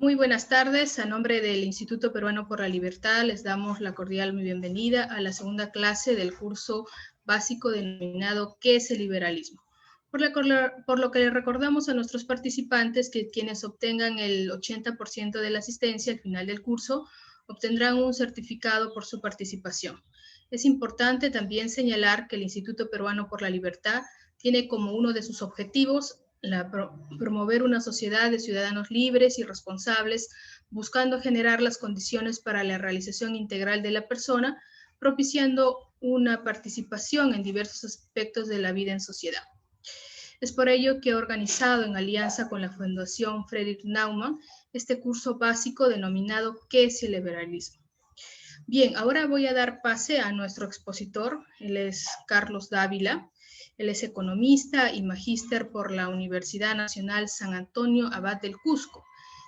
Muy buenas tardes. A nombre del Instituto Peruano por la Libertad les damos la cordial bienvenida a la segunda clase del curso básico denominado ¿Qué es el liberalismo? Por lo que le recordamos a nuestros participantes que quienes obtengan el 80% de la asistencia al final del curso obtendrán un certificado por su participación. Es importante también señalar que el Instituto Peruano por la Libertad tiene como uno de sus objetivos promover una sociedad de ciudadanos libres y responsables, buscando generar las condiciones para la realización integral de la persona, propiciando una participación en diversos aspectos de la vida en sociedad. Es por ello que he organizado en alianza con la Fundación Friedrich Naumann este curso básico denominado ¿Qué es el liberalismo? Bien, ahora voy a dar pase a nuestro expositor. Él es Carlos Dávila. Él es economista y magíster por la Universidad Nacional San Antonio Abad del Cusco,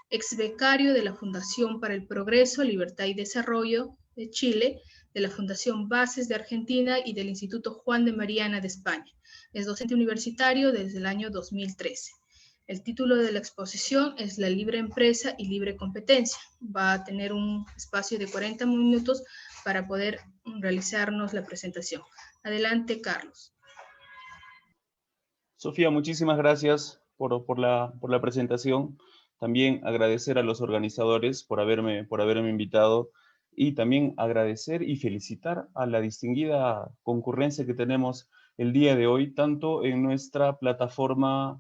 ex becario de la Fundación para el Progreso, Libertad y Desarrollo de Chile, de la Fundación Bases de Argentina y del Instituto Juan de Mariana de España. Es docente universitario desde el año 2013. El título de la exposición es La libre empresa y libre competencia. Va a tener un espacio de 40 minutos para poder realizarnos la presentación. Adelante, Carlos. Sofía, muchísimas gracias por la presentación. También agradecer a los organizadores por haberme invitado y también agradecer y felicitar a la distinguida concurrencia que tenemos el día de hoy, tanto en nuestra plataforma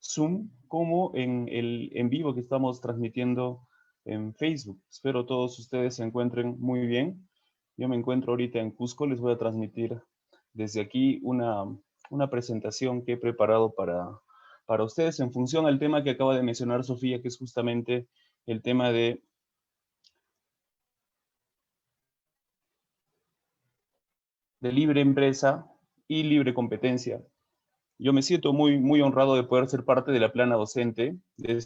Zoom como en el en vivo que estamos transmitiendo en Facebook. Espero todos ustedes se encuentren muy bien. Yo me encuentro ahorita en Cusco, les voy a transmitir desde aquí una presentación que he preparado para ustedes en función al tema que acaba de mencionar Sofía, que es justamente el tema de libre empresa y libre competencia. Yo me siento muy honrado de poder ser parte de la plana docente de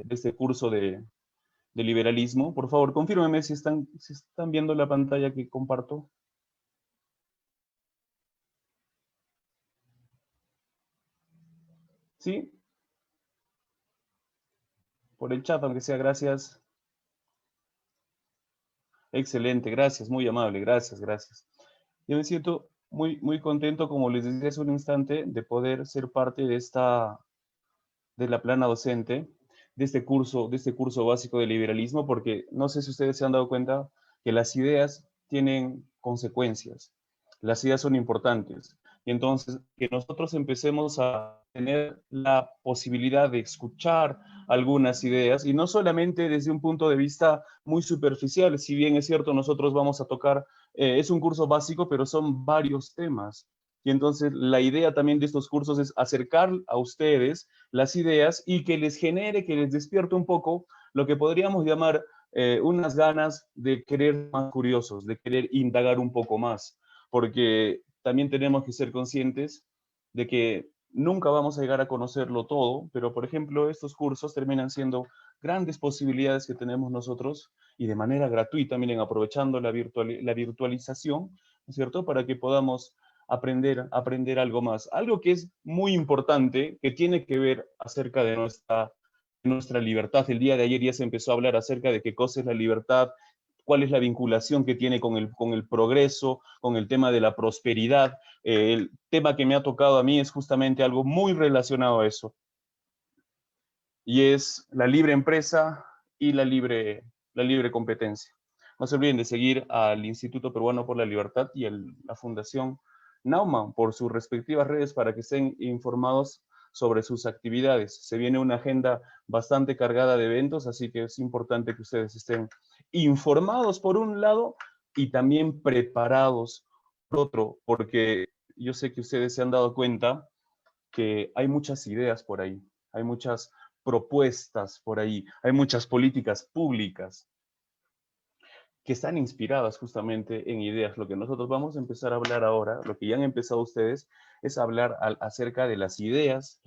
este curso de liberalismo. Por favor, confírmenme si están viendo la pantalla que comparto. ¿Sí? Por el chat, aunque sea, gracias. Excelente, gracias, muy amable, gracias. Yo me siento muy contento, como les decía hace un instante, de poder ser parte de la plana docente, de este curso básico de liberalismo, porque no sé si ustedes se han dado cuenta que las ideas tienen consecuencias, las ideas son importantes, y entonces que nosotros empecemos a tener la posibilidad de escuchar algunas ideas, y no solamente desde un punto de vista muy superficial, si bien es cierto, nosotros vamos a tocar, es un curso básico, pero son varios temas. Y entonces la idea también de estos cursos es acercar a ustedes las ideas y que les genere, que les despierte un poco lo que podríamos llamar unas ganas de querer más curiosos, de querer indagar un poco más, porque también tenemos que ser conscientes de que nunca vamos a llegar a conocerlo todo, pero por ejemplo estos cursos terminan siendo grandes posibilidades que tenemos nosotros y de manera gratuita, miren, aprovechando la virtualización, ¿no es cierto?, para que podamos aprender algo más. Algo que es muy importante, que tiene que ver acerca de nuestra libertad. El día de ayer ya se empezó a hablar acerca de qué cosa es la libertad, cuál es la vinculación que tiene con el progreso, con el tema de la prosperidad. El tema que me ha tocado a mí es justamente algo muy relacionado a eso. Y es la libre empresa y la libre competencia. No se olviden de seguir al Instituto Peruano por la Libertad y la Fundación Naumann por sus respectivas redes para que estén informados sobre sus actividades. Se viene una agenda bastante cargada de eventos, así que es importante que ustedes estén informados por un lado y también preparados por otro, porque yo sé que ustedes se han dado cuenta que hay muchas ideas por ahí, hay muchas propuestas por ahí, hay muchas políticas públicas que están inspiradas justamente en ideas. Lo que nosotros vamos a empezar a hablar ahora, lo que ya han empezado ustedes, es hablar acerca de las ideas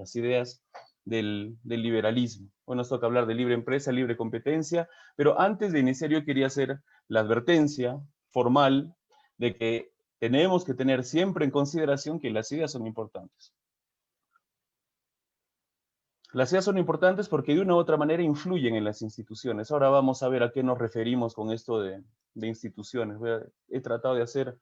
del liberalismo. Bueno, nos toca hablar de libre empresa, libre competencia, pero antes de iniciar yo quería hacer la advertencia formal de que tenemos que tener siempre en consideración que las ideas son importantes. Las ideas son importantes porque de una u otra manera influyen en las instituciones. Ahora vamos a ver a qué nos referimos con esto de instituciones. He tratado de hacer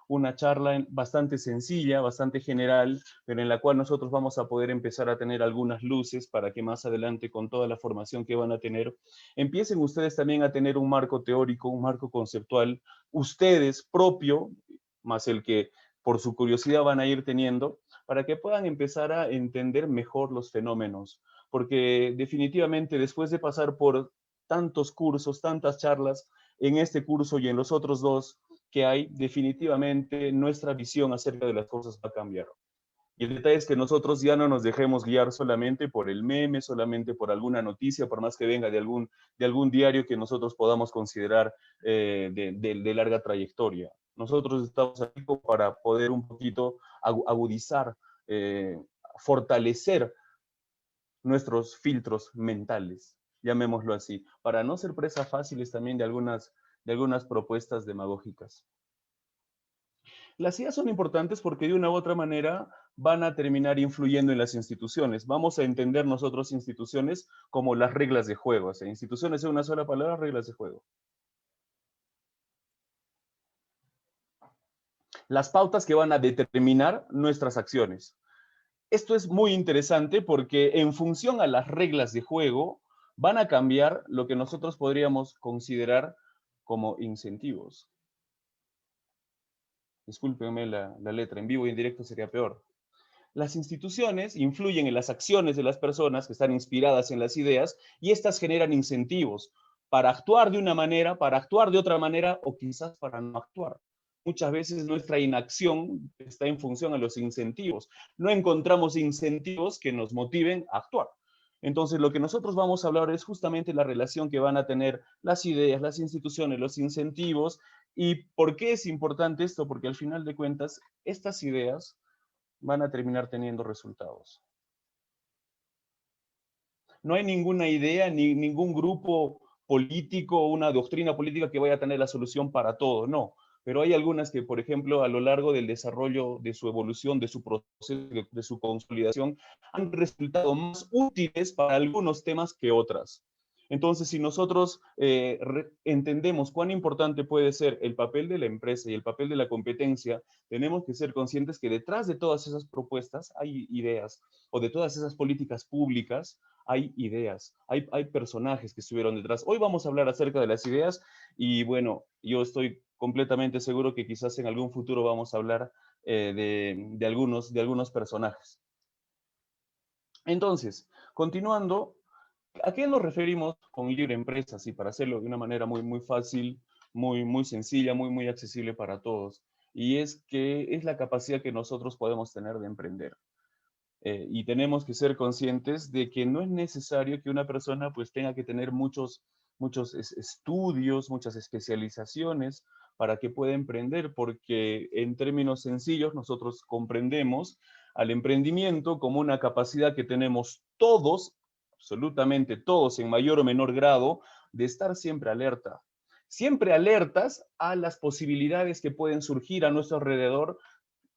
una charla bastante sencilla, bastante general, pero en la cual nosotros vamos a poder empezar a tener algunas luces para que más adelante, con toda la formación que van a tener, empiecen ustedes también a tener un marco teórico, un marco conceptual, ustedes propio, más el que por su curiosidad van a ir teniendo, para que puedan empezar a entender mejor los fenómenos. Porque definitivamente después de pasar por tantos cursos, tantas charlas, en este curso y en los otros dos que hay, definitivamente nuestra visión acerca de las cosas va a cambiar. Y el detalle es que nosotros ya no nos dejemos guiar solamente por el meme, solamente por alguna noticia, por más que venga de algún diario que nosotros podamos considerar de larga trayectoria. Nosotros estamos aquí para poder un poquito agudizar, fortalecer nuestros filtros mentales, llamémoslo así, para no ser presa fáciles también de algunas propuestas demagógicas. Las ideas son importantes porque de una u otra manera van a terminar influyendo en las instituciones. Vamos a entender nosotros instituciones como las reglas de juego. O sea, instituciones es una sola palabra, reglas de juego. Las pautas que van a determinar nuestras acciones. Esto es muy interesante porque en función a las reglas de juego van a cambiar lo que nosotros podríamos considerar como incentivos. Discúlpenme la letra, en vivo y en directo sería peor. Las instituciones influyen en las acciones de las personas que están inspiradas en las ideas y estas generan incentivos para actuar de una manera, para actuar de otra manera o quizás para no actuar. Muchas veces nuestra inacción está en función a los incentivos. No encontramos incentivos que nos motiven a actuar. Entonces, lo que nosotros vamos a hablar es justamente la relación que van a tener las ideas, las instituciones, los incentivos. ¿Y por qué es importante esto? Porque al final de cuentas, estas ideas van a terminar teniendo resultados. No hay ninguna idea, ni ningún grupo político, una doctrina política que vaya a tener la solución para todo, no. Pero hay algunas que, por ejemplo, a lo largo del desarrollo de su evolución, de su proceso, de su consolidación, han resultado más útiles para algunos temas que otras. Entonces, si nosotros entendemos cuán importante puede ser el papel de la empresa y el papel de la competencia, tenemos que ser conscientes que detrás de todas esas propuestas hay ideas, o de todas esas políticas públicas hay ideas, hay personajes que estuvieron detrás. Hoy vamos a hablar acerca de las ideas y bueno, yo estoy completamente seguro que quizás en algún futuro vamos a hablar de algunos personajes. Entonces, continuando, ¿a qué nos referimos con libre empresa? Sí, para hacerlo de una manera muy fácil, muy sencilla, muy accesible para todos. Y es que es la capacidad que nosotros podemos tener de emprender. Y tenemos que ser conscientes de que no es necesario que una persona pues tenga que tener muchos estudios, muchas especializaciones para que pueda emprender, porque en términos sencillos nosotros comprendemos al emprendimiento como una capacidad que tenemos todos, absolutamente todos, en mayor o menor grado, de estar siempre alertas a las posibilidades que pueden surgir a nuestro alrededor,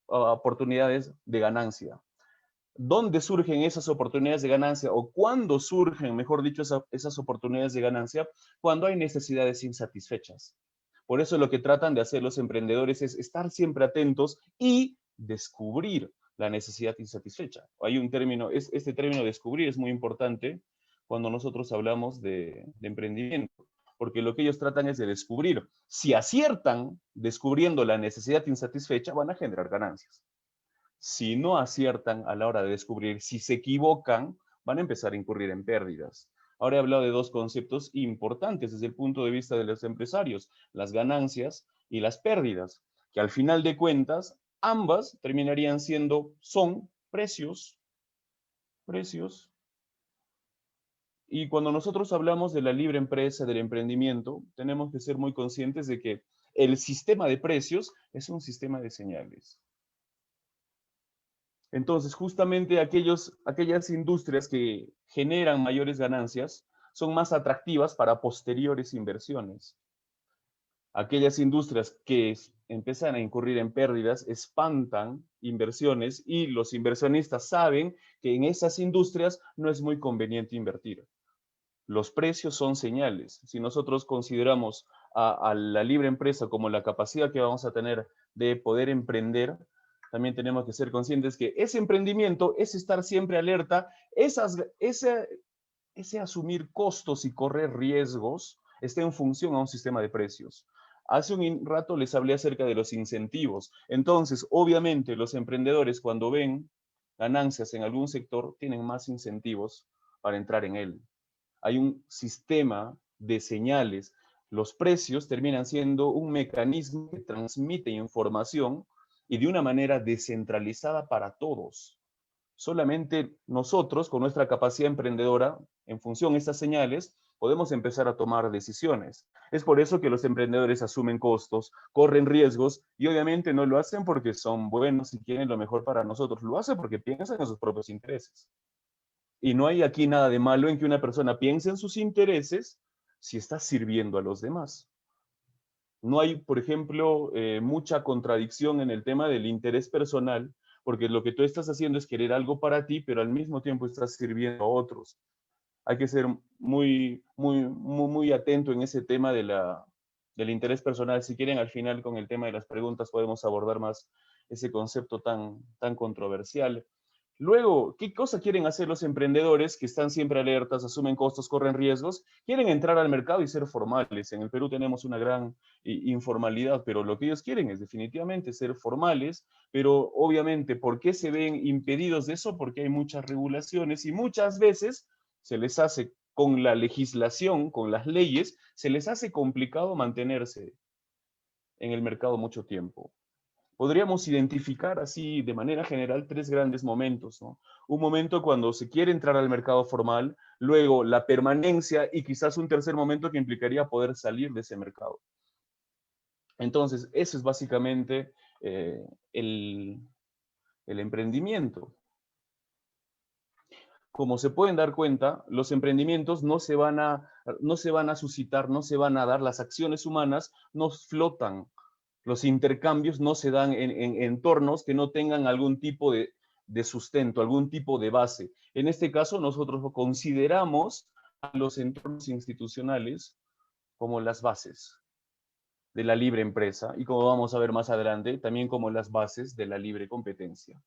oportunidades de ganancia. ¿Dónde surgen esas oportunidades de ganancia o cuándo surgen, mejor dicho, esas oportunidades de ganancia? Cuando hay necesidades insatisfechas. Por eso lo que tratan de hacer los emprendedores es estar siempre atentos y descubrir la necesidad insatisfecha. Hay un término, este término descubrir es muy importante cuando nosotros hablamos de emprendimiento, porque lo que ellos tratan es de descubrir. Si aciertan descubriendo la necesidad insatisfecha, van a generar ganancias. Si no aciertan a la hora de descubrir, si se equivocan, van a empezar a incurrir en pérdidas. Ahora he hablado de dos conceptos importantes desde el punto de vista de los empresarios, las ganancias y las pérdidas, que al final de cuentas, ambas terminarían son precios. Y cuando nosotros hablamos de la libre empresa, del emprendimiento, tenemos que ser muy conscientes de que el sistema de precios es un sistema de señales. Entonces, justamente aquellas industrias que generan mayores ganancias son más atractivas para posteriores inversiones. Aquellas industrias que empiezan a incurrir en pérdidas espantan inversiones y los inversionistas saben que en esas industrias no es muy conveniente invertir. Los precios son señales. Si nosotros consideramos a la libre empresa como la capacidad que vamos a tener de poder emprender, también tenemos que ser conscientes que ese emprendimiento es estar siempre alerta, ese asumir costos y correr riesgos está en función a un sistema de precios. Hace un rato les hablé acerca de los incentivos. Entonces, obviamente, los emprendedores cuando ven ganancias en algún sector tienen más incentivos para entrar en él. Hay un sistema de señales. Los precios terminan siendo un mecanismo que transmite información y de una manera descentralizada para todos. Solamente nosotros, con nuestra capacidad emprendedora, en función de estas señales, podemos empezar a tomar decisiones. Es por eso que los emprendedores asumen costos, corren riesgos y obviamente no lo hacen porque son buenos y quieren lo mejor para nosotros. Lo hacen porque piensan en sus propios intereses. Y no hay aquí nada de malo en que una persona piense en sus intereses si está sirviendo a los demás. No hay, por ejemplo, mucha contradicción en el tema del interés personal, porque lo que tú estás haciendo es querer algo para ti, pero al mismo tiempo estás sirviendo a otros. Hay que ser muy atento en ese tema del interés personal. Si quieren, al final con el tema de las preguntas podemos abordar más ese concepto tan controversial. Luego, ¿qué cosa quieren hacer los emprendedores que están siempre alertas, asumen costos, corren riesgos? Quieren entrar al mercado y ser formales. En el Perú tenemos una gran informalidad, pero lo que ellos quieren es definitivamente ser formales, pero obviamente, ¿por qué se ven impedidos de eso? Porque hay muchas regulaciones y muchas veces se les hace con la legislación, con las leyes, se les hace complicado mantenerse en el mercado mucho tiempo. Podríamos identificar así de manera general tres grandes momentos, ¿no? Un momento cuando se quiere entrar al mercado formal, luego la permanencia y quizás un tercer momento que implicaría poder salir de ese mercado. Entonces, eso es básicamente el emprendimiento. Como se pueden dar cuenta, los emprendimientos no se van a suscitar, no se van a dar, las acciones humanas no flotan, los intercambios no se dan en entornos que no tengan algún tipo de sustento, algún tipo de base. En este caso, nosotros consideramos a los entornos institucionales como las bases de la libre empresa y, como vamos a ver más adelante, también como las bases de la libre competencia.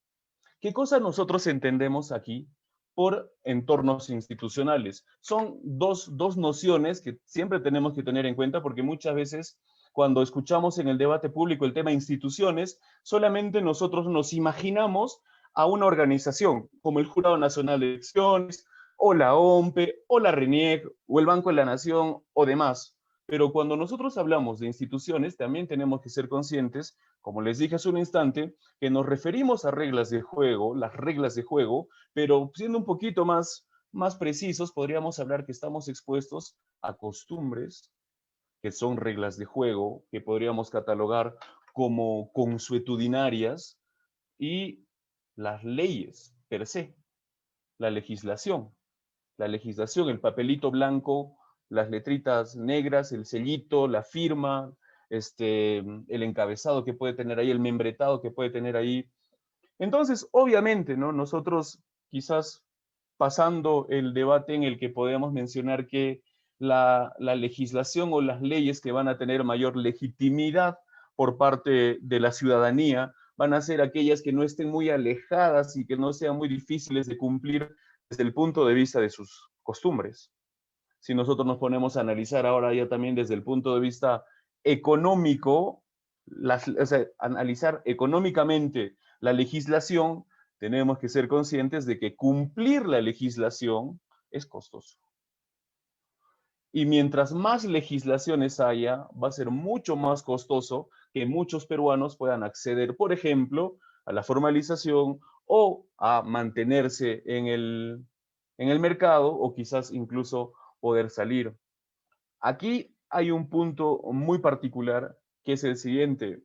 ¿Qué cosa nosotros entendemos aquí por entornos institucionales? Son dos nociones que siempre tenemos que tener en cuenta porque muchas veces cuando escuchamos en el debate público el tema instituciones, solamente nosotros nos imaginamos a una organización como el Jurado Nacional de Elecciones, o la OMPE, o la RENIEC, o el Banco de la Nación, o demás. Pero cuando nosotros hablamos de instituciones, también tenemos que ser conscientes, como les dije hace un instante, que nos referimos a reglas de juego, las reglas de juego, pero siendo un poquito más precisos, podríamos hablar que estamos expuestos a costumbres, que son reglas de juego, que podríamos catalogar como consuetudinarias, y las leyes per se, la legislación. La legislación, el papelito blanco, las letritas negras, el sellito, la firma, el encabezado que puede tener ahí, el membretado que puede tener ahí. Entonces, obviamente, ¿no? Nosotros quizás pasando el debate en el que podemos mencionar que la legislación o las leyes que van a tener mayor legitimidad por parte de la ciudadanía van a ser aquellas que no estén muy alejadas y que no sean muy difíciles de cumplir desde el punto de vista de sus costumbres. Si nosotros nos ponemos a analizar ahora ya también desde el punto de vista económico, o sea, analizar económicamente la legislación, tenemos que ser conscientes de que cumplir la legislación es costoso. Y mientras más legislaciones haya, va a ser mucho más costoso que muchos peruanos puedan acceder, por ejemplo, a la formalización o a mantenerse en el mercado o quizás incluso poder salir. Aquí hay un punto muy particular que es el siguiente.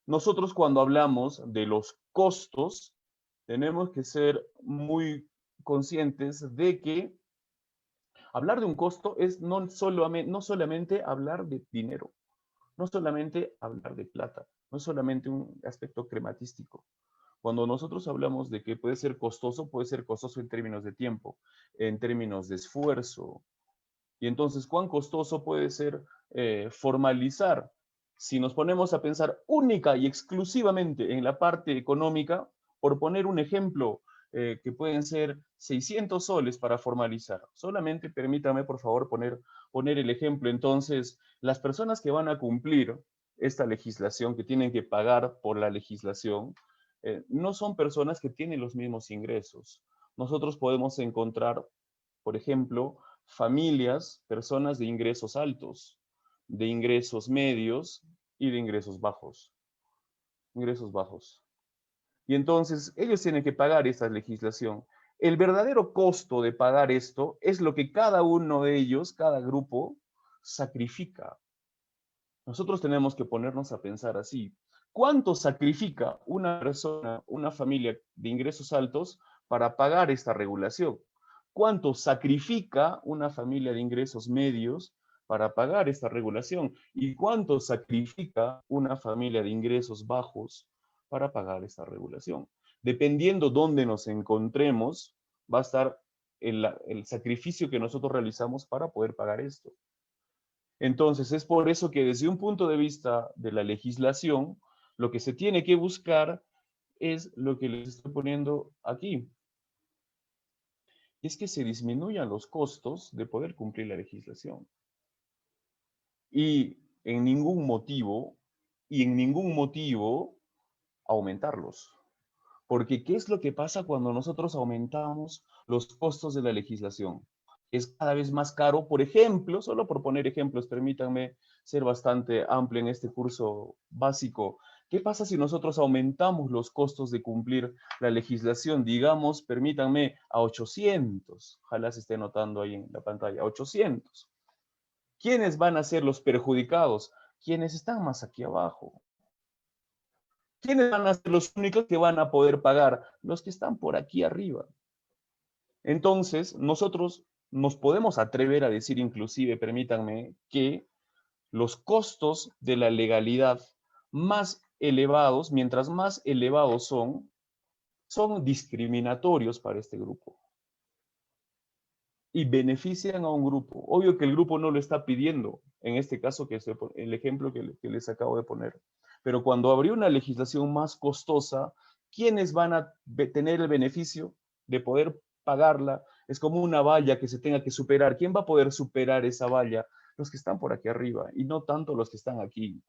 Nosotros cuando hablamos de los costos, tenemos que ser muy conscientes de que hablar de un costo es no solamente hablar de dinero. No solamente hablar de plata, no es solamente un aspecto crematístico. Cuando nosotros hablamos de que puede ser costoso en términos de tiempo, en términos de esfuerzo. Y entonces, ¿cuán costoso puede ser formalizar? Si nos ponemos a pensar única y exclusivamente en la parte económica, por poner un ejemplo, que pueden ser 600 soles para formalizar. Solamente permítame, por favor, poner el ejemplo. Entonces, las personas que van a cumplir esta legislación, que tienen que pagar por la legislación, no son personas que tienen los mismos ingresos. Nosotros podemos encontrar, por ejemplo, familias, personas de ingresos altos, de ingresos medios y de ingresos bajos. Ingresos bajos. Y entonces ellos tienen que pagar esta legislación. El verdadero costo de pagar esto es lo que cada uno de ellos, cada grupo, sacrifica. Nosotros tenemos que ponernos a pensar así. ¿Cuánto sacrifica una persona, una familia de ingresos altos para pagar esta regulación? ¿Cuánto sacrifica una familia de ingresos medios para pagar esta regulación? ¿Y cuánto sacrifica una familia de ingresos bajos para pagar esta regulación? Dependiendo dónde nos encontremos, va a estar el sacrificio que nosotros realizamos para poder pagar esto. Entonces, es por eso que desde un punto de vista de la legislación, lo que se tiene que buscar es lo que les estoy poniendo aquí. Y es que se disminuyan los costos de poder cumplir la legislación. Y en ningún motivo, aumentarlos. Porque ¿qué es lo que pasa cuando nosotros aumentamos los costos de la legislación? Es cada vez más caro, por ejemplo, solo por poner ejemplos, permítanme ser bastante amplio en este curso básico. ¿Qué pasa si nosotros aumentamos los costos de cumplir la legislación? Digamos, permítanme, a 800. Ojalá se esté notando ahí en la pantalla, 800. ¿Quiénes van a ser los perjudicados? Quienes están más aquí abajo. ¿Quiénes van a ser los únicos que van a poder pagar? Los que están por aquí arriba. Entonces, nosotros nos podemos atrever a decir inclusive, permítanme, que los costos de la legalidad más elevados, mientras más elevados son discriminatorios para este grupo. Y benefician a un grupo. Obvio que el grupo no lo está pidiendo, en este caso, que es el ejemplo que les acabo de poner. Pero cuando habría una legislación más costosa, ¿quiénes van a tener el beneficio de poder pagarla? Es como una valla que se tenga que superar. ¿Quién va a poder superar esa valla? Los que están por aquí arriba y no tanto los que están aquí.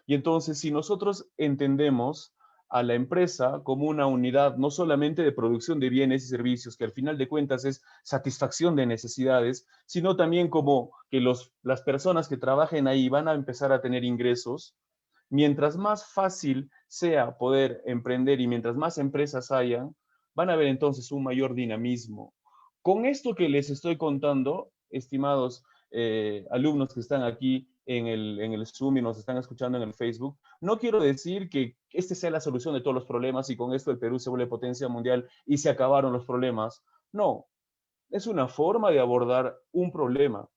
Y entonces, si nosotros entendemos a la empresa como una unidad no solamente de producción de bienes y servicios, que al final de cuentas es satisfacción de necesidades, sino también como que las personas que trabajen ahí van a empezar a tener ingresos, mientras más fácil sea poder emprender y mientras más empresas hayan, van a haber entonces un mayor dinamismo. Con esto que les estoy contando, estimados alumnos que están aquí en el Zoom y nos están escuchando en el Facebook, no quiero decir que esta sea la solución de todos los problemas y con esto el Perú se vuelve potencia mundial y se acabaron los problemas. No, es una forma de abordar un problema.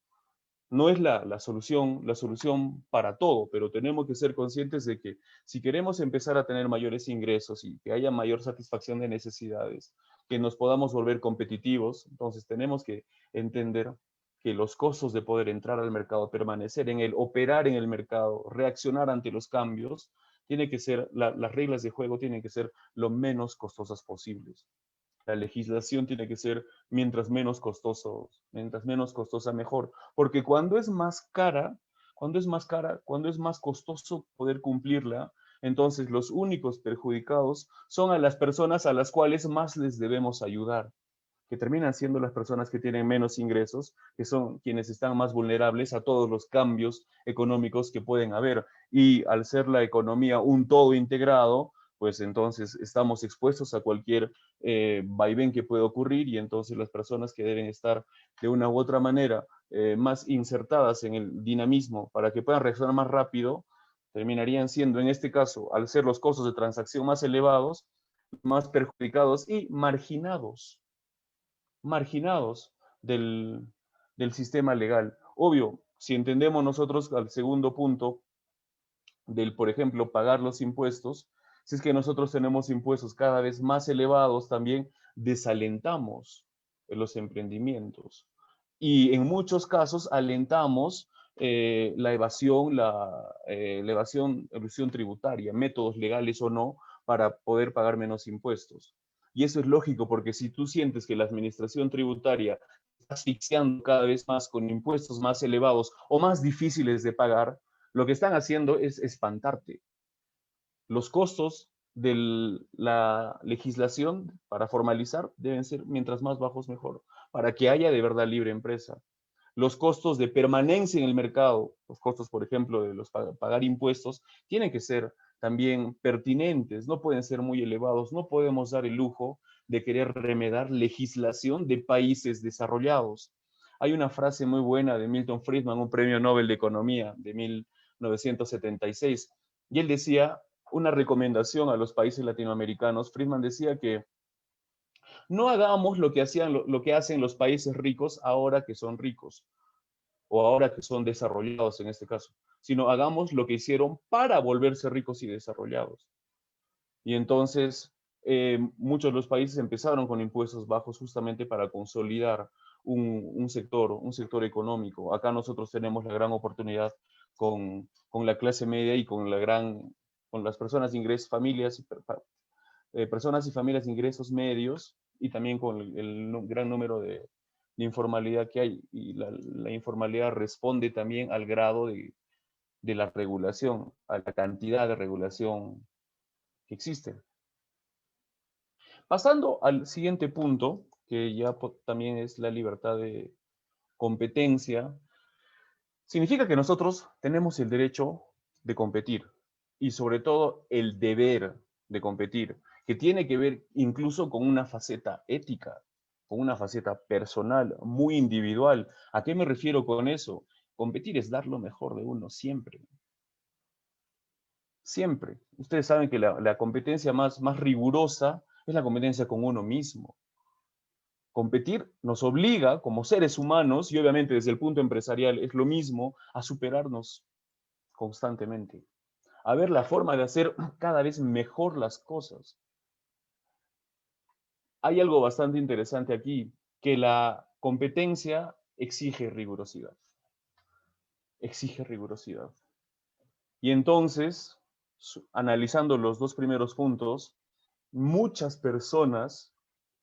No es la solución para todo, pero tenemos que ser conscientes de que si queremos empezar a tener mayores ingresos y que haya mayor satisfacción de necesidades, que nos podamos volver competitivos, entonces tenemos que entender que los costos de poder entrar al mercado, permanecer en él, operar en el mercado, reaccionar ante los cambios, tiene que ser, las reglas de juego tienen que ser lo menos costosas posibles. La legislación tiene que ser mientras menos costosa mejor, porque cuando es más cara, cuando es más costoso poder cumplirla, entonces los únicos perjudicados son a las personas a las cuales más les debemos ayudar, que terminan siendo las personas que tienen menos ingresos, que son quienes están más vulnerables a todos los cambios económicos que pueden haber. Y al ser la economía un todo integrado, pues entonces estamos expuestos a cualquier vaivén que pueda ocurrir y entonces las personas que deben estar de una u otra manera más insertadas en el dinamismo para que puedan reaccionar más rápido, terminarían siendo, en este caso, al ser los costos de transacción más elevados, más perjudicados y marginados del sistema legal. Obvio, si entendemos nosotros al segundo punto, del, por ejemplo, pagar los impuestos, si es que nosotros tenemos impuestos cada vez más elevados, también desalentamos los emprendimientos. Y en muchos casos alentamos la evasión, elusión tributaria, métodos legales o no, para poder pagar menos impuestos. Y eso es lógico, porque si tú sientes que la administración tributaria está asfixiando cada vez más con impuestos más elevados o más difíciles de pagar, lo que están haciendo es espantarte. Los costos de la legislación para formalizar deben ser mientras más bajos mejor, para que haya de verdad libre empresa. Los costos de permanencia en el mercado, los costos, por ejemplo, de los pagar impuestos, tienen que ser también pertinentes, no pueden ser muy elevados, no podemos dar el lujo de querer remedar legislación de países desarrollados. Hay una frase muy buena de Milton Friedman, un premio Nobel de Economía de 1976, y él decía una recomendación a los países latinoamericanos. Friedman decía que no hagamos lo que hacen los países ricos ahora que son ricos, o ahora que son desarrollados en este caso, sino hagamos lo que hicieron para volverse ricos y desarrollados. Y entonces muchos de los países empezaron con impuestos bajos justamente para consolidar un sector económico. Acá nosotros tenemos la gran oportunidad con la clase media y con las personas de ingresos, personas y familias de ingresos medios, y también con el gran número de informalidad que hay. Y la informalidad responde también al grado de la regulación, a la cantidad de regulación que existe. Pasando al siguiente punto, que ya también es la libertad de competencia, significa que nosotros tenemos el derecho de competir y sobre todo el deber de competir, que tiene que ver incluso con una faceta ética, con una faceta personal, muy individual. ¿A qué me refiero con eso? Competir es dar lo mejor de uno siempre. Siempre. Ustedes saben que la competencia más rigurosa es la competencia con uno mismo. Competir nos obliga como seres humanos, y obviamente desde el punto empresarial es lo mismo, a superarnos constantemente, a ver la forma de hacer cada vez mejor las cosas. Hay algo bastante interesante aquí, que la competencia exige rigurosidad. Exige rigurosidad. Y entonces, analizando los dos primeros puntos, muchas personas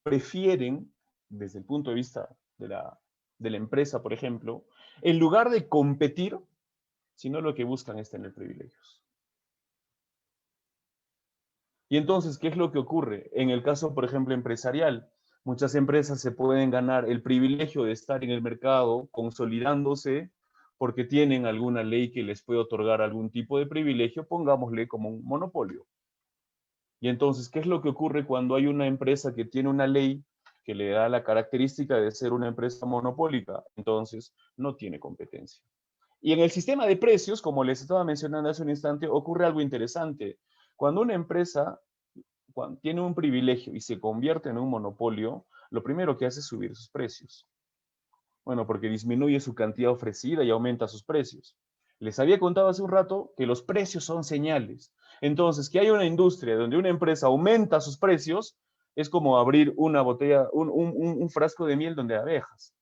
prefieren, desde el punto de vista de la empresa, por ejemplo, en lugar de competir, sino lo que buscan es tener privilegios. Y entonces, ¿qué es lo que ocurre? En el caso, por ejemplo, empresarial, muchas empresas se pueden ganar el privilegio de estar en el mercado consolidándose porque tienen alguna ley que les puede otorgar algún tipo de privilegio, pongámosle como un monopolio. Y entonces, ¿qué es lo que ocurre cuando hay una empresa que tiene una ley que le da la característica de ser una empresa monopólica? Entonces, no tiene competencia. Y en el sistema de precios, como les estaba mencionando hace un instante, ocurre algo interesante. Cuando una empresa tiene un privilegio y se convierte en un monopolio, lo primero que hace es subir sus precios. Bueno, porque disminuye su cantidad ofrecida y aumenta sus precios. Les había contado hace un rato que los precios son señales. Entonces, que hay una industria donde una empresa aumenta sus precios es como abrir una botella, un frasco de miel donde hay abejas.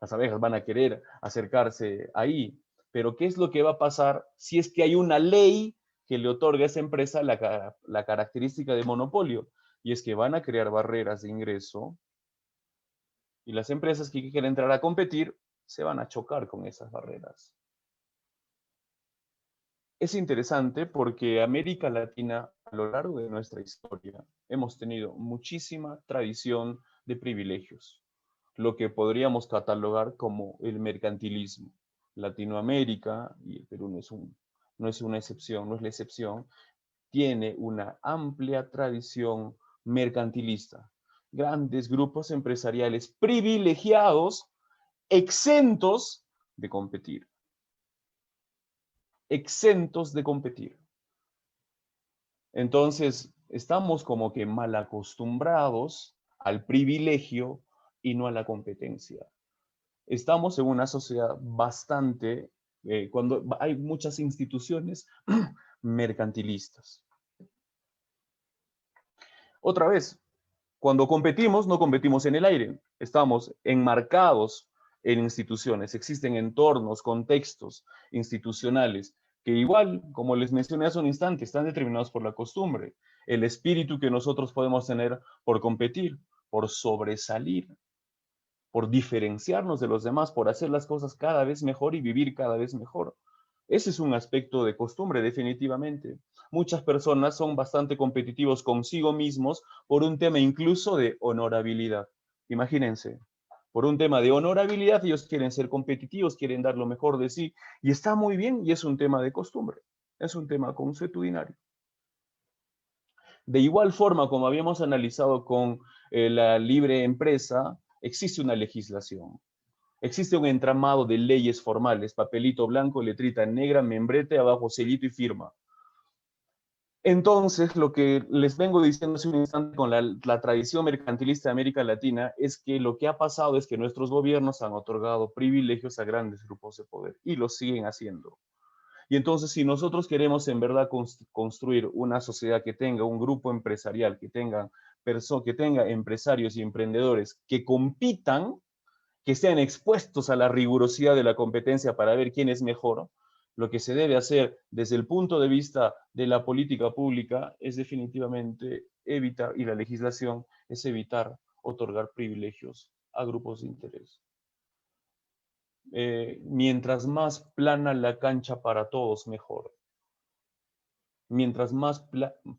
Las abejas van a querer acercarse ahí. Pero ¿qué es lo que va a pasar si es que hay una ley que le otorga a esa empresa la característica de monopolio? Y es que van a crear barreras de ingreso y las empresas que quieren entrar a competir se van a chocar con esas barreras. Es interesante porque América Latina, a lo largo de nuestra historia, hemos tenido muchísima tradición de privilegios, lo que podríamos catalogar como el mercantilismo. Latinoamérica, y el Perú no es una excepción, no es la excepción, tiene una amplia tradición mercantilista. Grandes grupos empresariales privilegiados, exentos de competir. Exentos de competir. Entonces, estamos como que mal acostumbrados al privilegio y no a la competencia. Estamos en una sociedad bastante cuando hay muchas instituciones mercantilistas. Otra vez, cuando competimos, no competimos en el aire, estamos enmarcados en instituciones, existen entornos, contextos institucionales que igual, como les mencioné hace un instante, están determinados por la costumbre, el espíritu que nosotros podemos tener por competir, por sobresalir, por diferenciarnos de los demás, por hacer las cosas cada vez mejor y vivir cada vez mejor. Ese es un aspecto de costumbre, definitivamente. Muchas personas son bastante competitivos consigo mismos por un tema incluso de honorabilidad. Imagínense, por un tema de honorabilidad ellos quieren ser competitivos, quieren dar lo mejor de sí, y está muy bien, y es un tema de costumbre, es un tema consuetudinario. De igual forma, como habíamos analizado con la libre empresa, existe una legislación. Existe un entramado de leyes formales, papelito blanco, letrita negra, membrete, abajo sellito y firma. Entonces, lo que les vengo diciendo hace un instante con la tradición mercantilista de América Latina es que lo que ha pasado es que nuestros gobiernos han otorgado privilegios a grandes grupos de poder y lo siguen haciendo. Y entonces, si nosotros queremos en verdad construir una sociedad que tenga un grupo empresarial, que tenga empresarios y emprendedores que compitan, que sean expuestos a la rigurosidad de la competencia para ver quién es mejor, lo que se debe hacer desde el punto de vista de la política pública es definitivamente evitar, y la legislación es evitar otorgar privilegios a grupos de interés. Mientras más plana la cancha para todos, mejor. Mientras más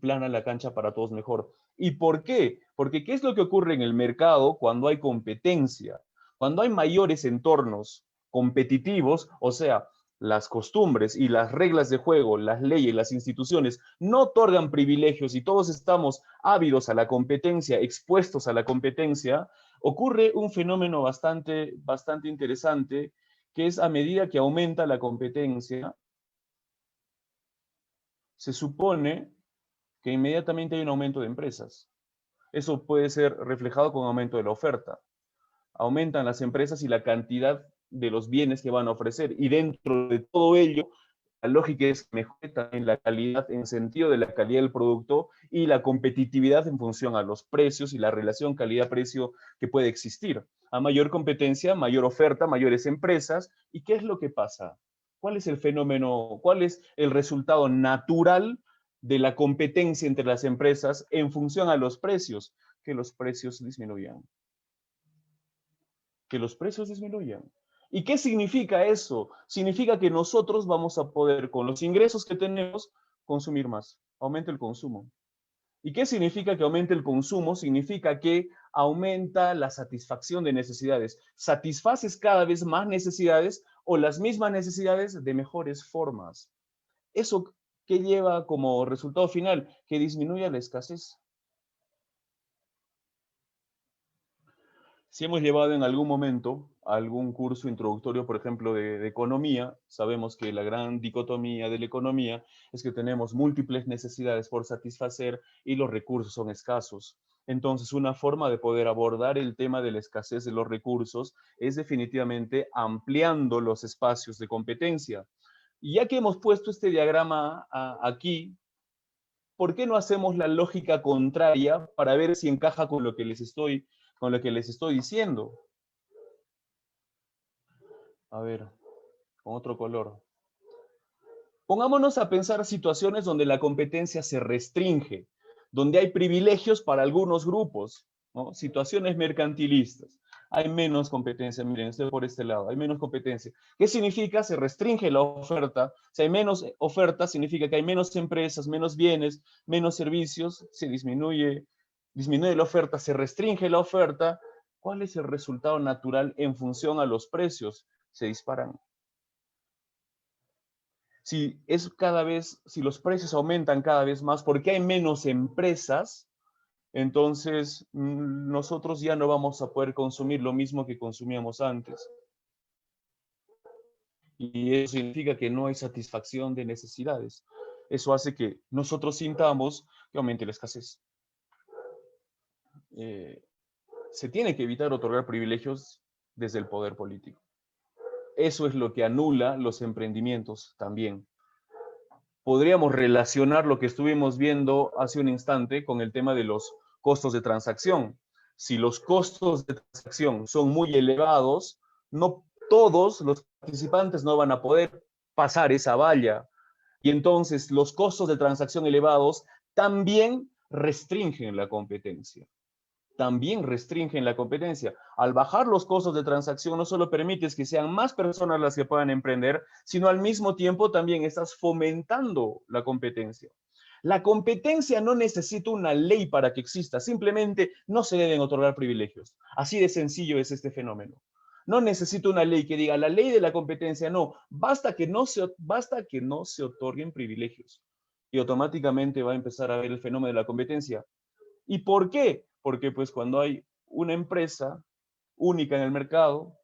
plana la cancha para todos, mejor. ¿Y por qué? Porque ¿qué es lo que ocurre en el mercado cuando hay competencia? Cuando hay mayores entornos competitivos, o sea, las costumbres y las reglas de juego, las leyes, las instituciones no otorgan privilegios y todos estamos ávidos a la competencia, expuestos a la competencia, ocurre un fenómeno bastante interesante, que es a medida que aumenta la competencia, se supone que inmediatamente hay un aumento de empresas. Eso puede ser reflejado con aumento de la oferta. Aumentan las empresas y la cantidad de los bienes que van a ofrecer. Y dentro de todo ello, la lógica es que mejore también la calidad en sentido de la calidad del producto y la competitividad en función a los precios y la relación calidad-precio que puede existir. A mayor competencia, mayor oferta, mayores empresas. ¿Y qué es lo que pasa? ¿Cuál es el fenómeno, cuál es el resultado natural de la competencia entre las empresas en función a los precios? Que los precios disminuyan. Que los precios disminuyan. ¿Y qué significa eso? Significa que nosotros vamos a poder, con los ingresos que tenemos, consumir más. Aumenta el consumo. ¿Y qué significa que aumente el consumo? Significa que aumenta la satisfacción de necesidades. Satisfaces cada vez más necesidades o las mismas necesidades de mejores formas. ¿Eso qué lleva como resultado final? Que disminuya la escasez. Si hemos llevado en algún momento algún curso introductorio, por ejemplo, de economía, sabemos que la gran dicotomía de la economía es que tenemos múltiples necesidades por satisfacer y los recursos son escasos. Entonces, una forma de poder abordar el tema de la escasez de los recursos es definitivamente ampliando los espacios de competencia. Y ya que hemos puesto este diagrama aquí, ¿por qué no hacemos la lógica contraria para ver si encaja con lo que les estoy diciendo? A ver, con otro color. Pongámonos a pensar situaciones donde la competencia se restringe, donde hay privilegios para algunos grupos, ¿no? Situaciones mercantilistas. Hay menos competencia, miren, estoy por este lado, hay menos competencia. ¿Qué significa? Se restringe la oferta. Si hay menos oferta, significa que hay menos empresas, menos bienes, menos servicios, se disminuye la oferta, se restringe la oferta. ¿Cuál es el resultado natural en función a los precios? Se disparan. Si los precios aumentan cada vez más porque hay menos empresas, entonces nosotros ya no vamos a poder consumir lo mismo que consumíamos antes. Y eso significa que no hay satisfacción de necesidades. Eso hace que nosotros sintamos que aumente la escasez. Se tiene que evitar otorgar privilegios desde el poder político. eso es lo que anula los emprendimientos también. Podríamos relacionar lo que estuvimos viendo hace un instante con el tema de los costos de transacción. Si los costos de transacción son muy elevados, no todos los participantes no van a poder pasar esa valla. Y entonces los costos de transacción elevados también restringen la competencia. También restringen la competencia. Al bajar los costos de transacción, no solo permites que sean más personas las que puedan emprender, sino al mismo tiempo también estás fomentando la competencia. La competencia no necesita una ley para que exista, simplemente no se deben otorgar privilegios. Así de sencillo es este fenómeno. No necesito una ley que diga la ley de la competencia, no, basta que no se otorguen privilegios. Y automáticamente va a empezar a ver el fenómeno de la competencia. ¿Y por qué? Porque pues cuando hay una empresa única en el mercado,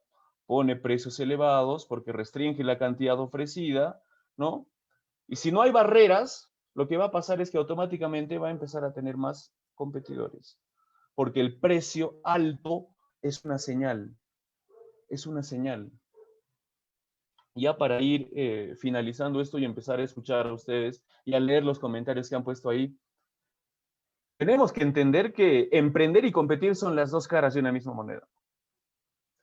pone precios elevados porque restringe la cantidad ofrecida, ¿no? Y si no hay barreras, lo que va a pasar es que automáticamente va a empezar a tener más competidores. Porque el precio alto es una señal. Es una señal. Ya para ir finalizando esto y empezar a escuchar a ustedes y a leer los comentarios que han puesto ahí, tenemos que entender que emprender y competir son las dos caras de una misma moneda.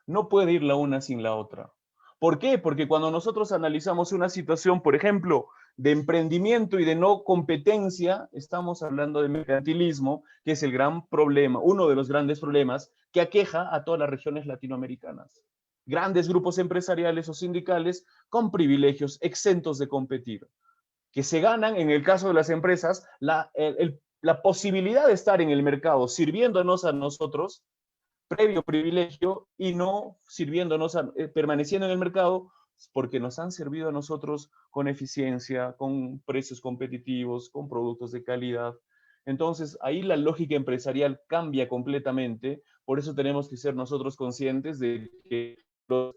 No puede ir la una sin la otra. ¿Por qué? Porque cuando nosotros analizamos una situación, por ejemplo, de emprendimiento y de no competencia, estamos hablando de mercantilismo, que es el gran problema, uno de los grandes problemas que aqueja a todas las regiones latinoamericanas. Grandes grupos empresariales o sindicales con privilegios exentos de competir, que se ganan, en el caso de las empresas, la posibilidad de estar en el mercado sirviéndonos a nosotros, previo privilegio, y no sirviéndonos, permaneciendo en el mercado, porque nos han servido a nosotros con eficiencia, con precios competitivos, con productos de calidad. Entonces, ahí la lógica empresarial cambia completamente, por eso tenemos que ser nosotros conscientes de que los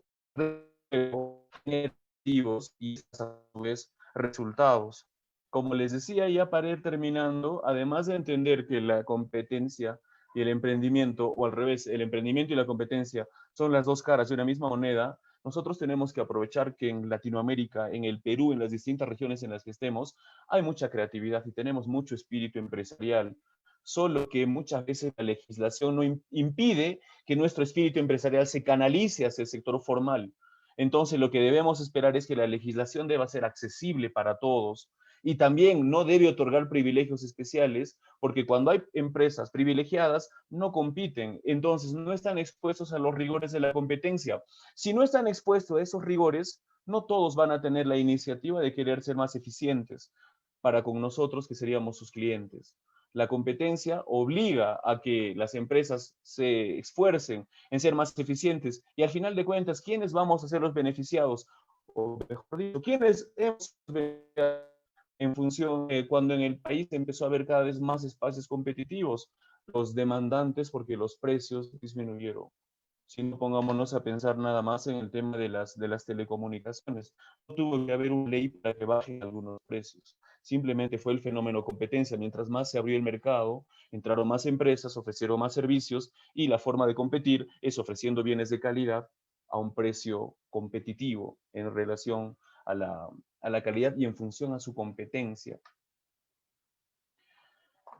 objetivos y a su vez resultados. Como les decía, ya para ir terminando, además de entender que la competencia y el emprendimiento, o al revés, el emprendimiento y la competencia son las dos caras de una misma moneda, nosotros tenemos que aprovechar que en Latinoamérica, en el Perú, en las distintas regiones en las que estemos, hay mucha creatividad y tenemos mucho espíritu empresarial. Solo que muchas veces la legislación no impide que nuestro espíritu empresarial se canalice hacia el sector formal. Entonces, lo que debemos esperar es que la legislación deba ser accesible para todos, y también no debe otorgar privilegios especiales, porque cuando hay empresas privilegiadas no compiten, entonces no están expuestos a los rigores de la competencia. Si no están expuestos a esos rigores, no todos van a tener la iniciativa de querer ser más eficientes para con nosotros, que seríamos sus clientes. La competencia obliga a que las empresas se esfuercen en ser más eficientes, y al final de cuentas, ¿quiénes vamos a ser los beneficiados? O mejor dicho, ¿quiénes hemos en función de cuando en el país empezó a haber cada vez más espacios competitivos? Los demandantes, porque los precios disminuyeron. Si no, pongámonos a pensar nada más en el tema de las telecomunicaciones. No tuvo que haber una ley para que bajen algunos precios. Simplemente fue el fenómeno competencia. Mientras más se abrió el mercado, entraron más empresas, ofrecieron más servicios, y la forma de competir es ofreciendo bienes de calidad a un precio competitivo en relación a la calidad y en función a su competencia.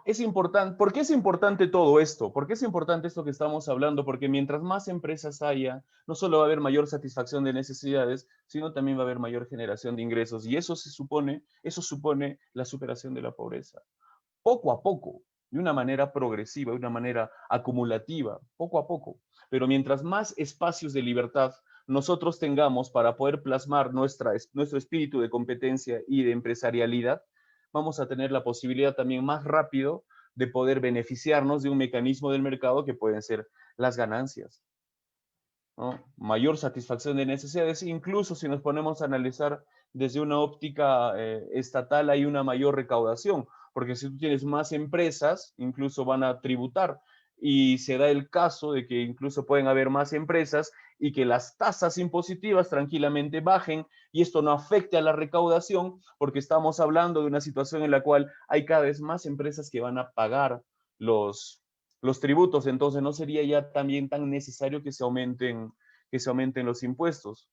Es importante. ¿Por qué es importante todo esto? ¿Por qué es importante esto que estamos hablando? Porque mientras más empresas haya, no solo va a haber mayor satisfacción de necesidades, sino también va a haber mayor generación de ingresos, y eso supone la superación de la pobreza. Poco a poco, de una manera progresiva, de una manera acumulativa, poco a poco. Pero mientras más espacios de libertad nosotros tengamos para poder plasmar nuestro espíritu de competencia y de empresarialidad, vamos a tener la posibilidad también más rápido de poder beneficiarnos de un mecanismo del mercado que pueden ser las ganancias, ¿no? Mayor satisfacción de necesidades, incluso si nos ponemos a analizar desde una óptica estatal, hay una mayor recaudación, porque si tú tienes más empresas, incluso van a tributar, y se da el caso de que incluso pueden haber más empresas y que las tasas impositivas tranquilamente bajen, y esto no afecte a la recaudación, porque estamos hablando de una situación en la cual hay cada vez más empresas que van a pagar los tributos. Entonces no sería ya también tan necesario que se aumenten los impuestos.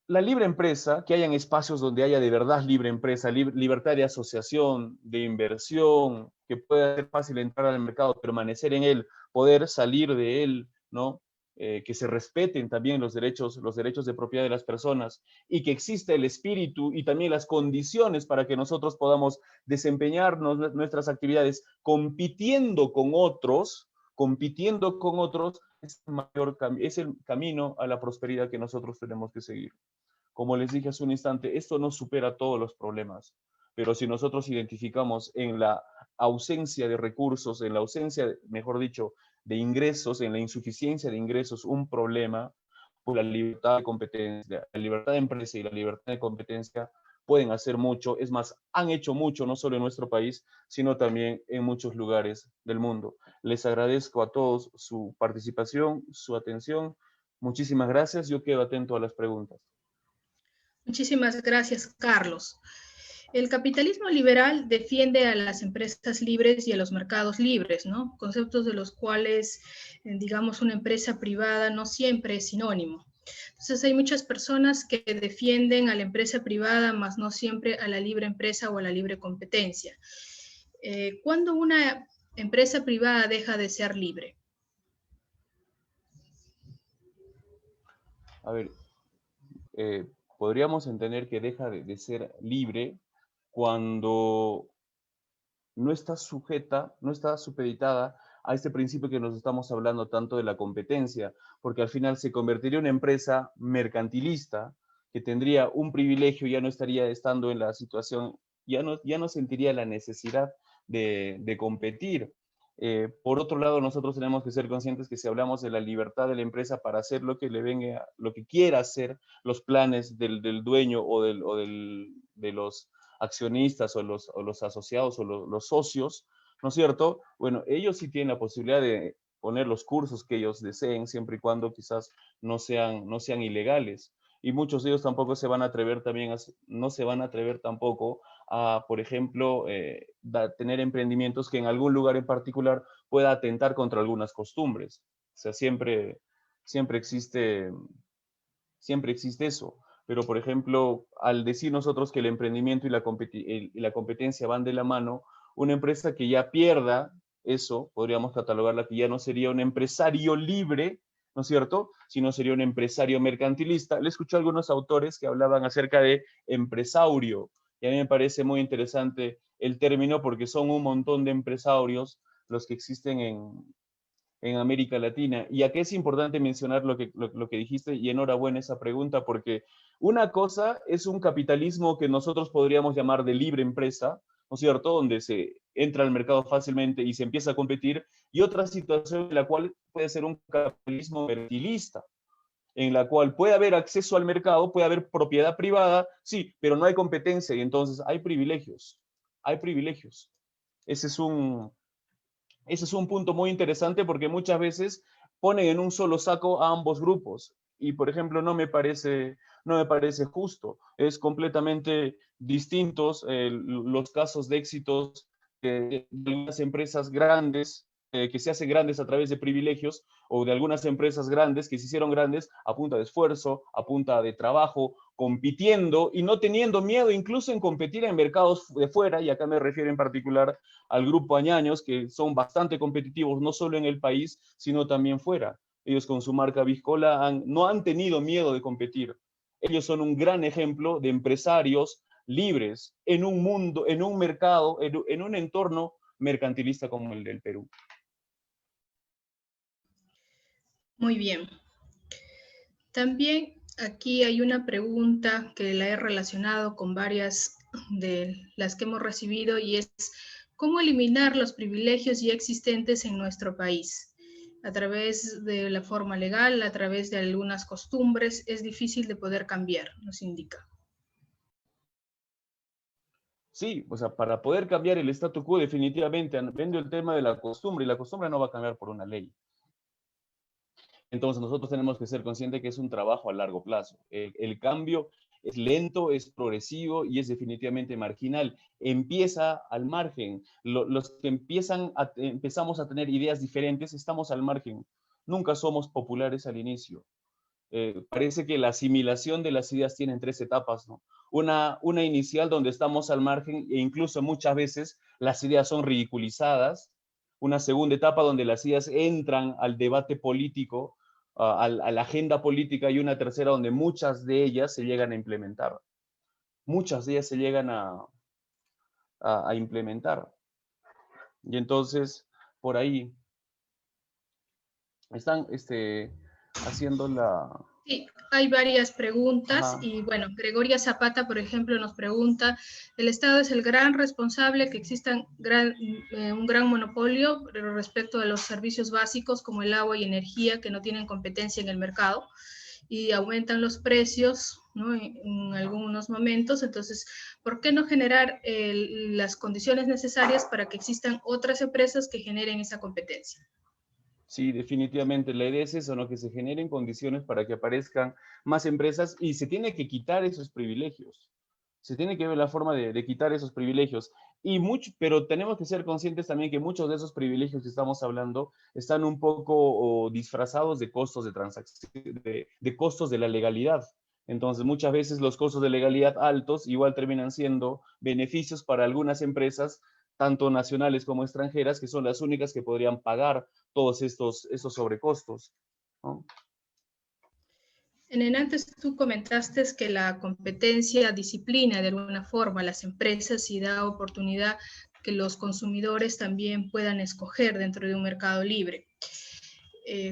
la libre empresa, que hayan espacios donde haya de verdad libre empresa, libertad de asociación, de inversión, que pueda ser fácil entrar al mercado, permanecer en él, poder salir de él, ¿no? Que se respeten también los derechos de propiedad de las personas y que exista el espíritu y también las condiciones para que nosotros podamos desempeñarnos nuestras actividades compitiendo con otros, es el camino a la prosperidad que nosotros tenemos que seguir. Como les dije hace un instante, esto no supera todos los problemas, pero si nosotros identificamos en la ausencia de recursos, en la ausencia, mejor dicho, de ingresos, en la insuficiencia de ingresos, un problema, pues la libertad de competencia, la libertad de empresa y la libertad de competencia pueden hacer mucho. Es más, han hecho mucho, no solo en nuestro país, sino también en muchos lugares del mundo. Les agradezco a todos su participación, su atención. Muchísimas gracias. Yo quedo atento a las preguntas. Muchísimas gracias, Carlos. El capitalismo liberal defiende a las empresas libres y a los mercados libres, ¿no? Conceptos de los cuales, digamos, una empresa privada no siempre es sinónimo. Entonces hay muchas personas que defienden a la empresa privada, más no siempre a la libre empresa o a la libre competencia. ¿Cuándo una empresa privada deja de ser libre? A ver, podríamos entender que deja de ser libre cuando no está sujeta, no está supeditada a este principio que nos estamos hablando tanto de la competencia, porque al final se convertiría en una empresa mercantilista que tendría un privilegio, ya no estaría estando en la situación, ya no sentiría la necesidad de competir. Por otro lado, nosotros tenemos que ser conscientes que si hablamos de la libertad de la empresa para hacer lo que le venga, lo que quiera hacer, los planes del dueño de los accionistas o los asociados o los socios, ¿no es cierto? Bueno, ellos sí tienen la posibilidad de poner los cursos que ellos deseen, siempre y cuando quizás no sean ilegales. Y muchos de ellos tampoco se van a atrever también, no se van a atrever tampoco a, por ejemplo, tener emprendimientos que en algún lugar en particular pueda atentar contra algunas costumbres. O sea, siempre existe eso. Pero, por ejemplo, al decir nosotros que el emprendimiento y la competencia van de la mano, una empresa que ya pierda eso, podríamos catalogarla que ya no sería un empresario libre, ¿no es cierto?, sino sería un empresario mercantilista. Le escuché a algunos autores que hablaban acerca de empresaurio, y a mí me parece muy interesante el término porque son un montón de empresarios los que existen en América Latina. Y aquí es importante mencionar lo que dijiste, y enhorabuena esa pregunta, porque una cosa es un capitalismo que nosotros podríamos llamar de libre empresa, ¿no es cierto?, donde se entra al mercado fácilmente y se empieza a competir, y otra situación en la cual puede ser un capitalismo mercantilista, en la cual puede haber acceso al mercado, puede haber propiedad privada, sí, pero no hay competencia y entonces hay privilegios. Hay privilegios. Ese es un punto muy interesante porque muchas veces ponen en un solo saco a ambos grupos y, por ejemplo, no me parece justo. Es completamente distintos los casos de éxitos de algunas empresas grandes que se hacen grandes a través de privilegios o de algunas empresas grandes que se hicieron grandes a punta de esfuerzo, a punta de trabajo, compitiendo y no teniendo miedo incluso en competir en mercados de fuera, y acá me refiero en particular al grupo Añaños, que son bastante competitivos, no solo en el país, sino también fuera. Ellos con su marca Biscola no han tenido miedo de competir. Ellos son un gran ejemplo de empresarios libres en un mundo, en un mercado, en un entorno mercantilista como el del Perú. Muy bien. También aquí hay una pregunta que la he relacionado con varias de las que hemos recibido y es ¿cómo eliminar los privilegios ya existentes en nuestro país? A través de la forma legal, a través de algunas costumbres, es difícil de poder cambiar, nos indica. Sí, o sea, para poder cambiar el statu quo definitivamente, viendo el tema de la costumbre, y la costumbre no va a cambiar por una ley. Entonces nosotros tenemos que ser conscientes que es un trabajo a largo plazo. El cambio es lento, es progresivo y es definitivamente marginal. Empieza al margen. Los que empezamos a tener ideas diferentes estamos al margen. Nunca somos populares al inicio. Parece que la asimilación de las ideas tiene 3 etapas, ¿no? Una inicial donde estamos al margen e incluso muchas veces las ideas son ridiculizadas. Una segunda etapa donde las ideas entran al debate político, a la agenda política, y una tercera donde muchas de ellas se llegan a implementar. Muchas de ellas se llegan a implementar. Y entonces, por ahí, están haciendo la... Sí, hay varias preguntas Ajá. y bueno, Gregoria Zapata, por ejemplo, nos pregunta, ¿el Estado es el gran responsable que exista un gran monopolio respecto a los servicios básicos como el agua y energía que no tienen competencia en el mercado y aumentan los precios, ¿no? En algunos momentos? Entonces, ¿por qué no generar las condiciones necesarias para que existan otras empresas que generen esa competencia? Sí, definitivamente. La idea es eso, ¿no? Que se generen condiciones para que aparezcan más empresas y se tiene que quitar esos privilegios. Se tiene que ver la forma de quitar esos privilegios. Pero tenemos que ser conscientes también que muchos de esos privilegios que estamos hablando están un poco disfrazados de costos de transacción, de costos de la legalidad. Entonces, muchas veces los costos de legalidad altos igual terminan siendo beneficios para algunas empresas, tanto nacionales como extranjeras, que son las únicas que podrían pagar todos estos sobrecostos, ¿no? Antes tú comentaste que la competencia disciplina de alguna forma a las empresas y da oportunidad que los consumidores también puedan escoger dentro de un mercado libre.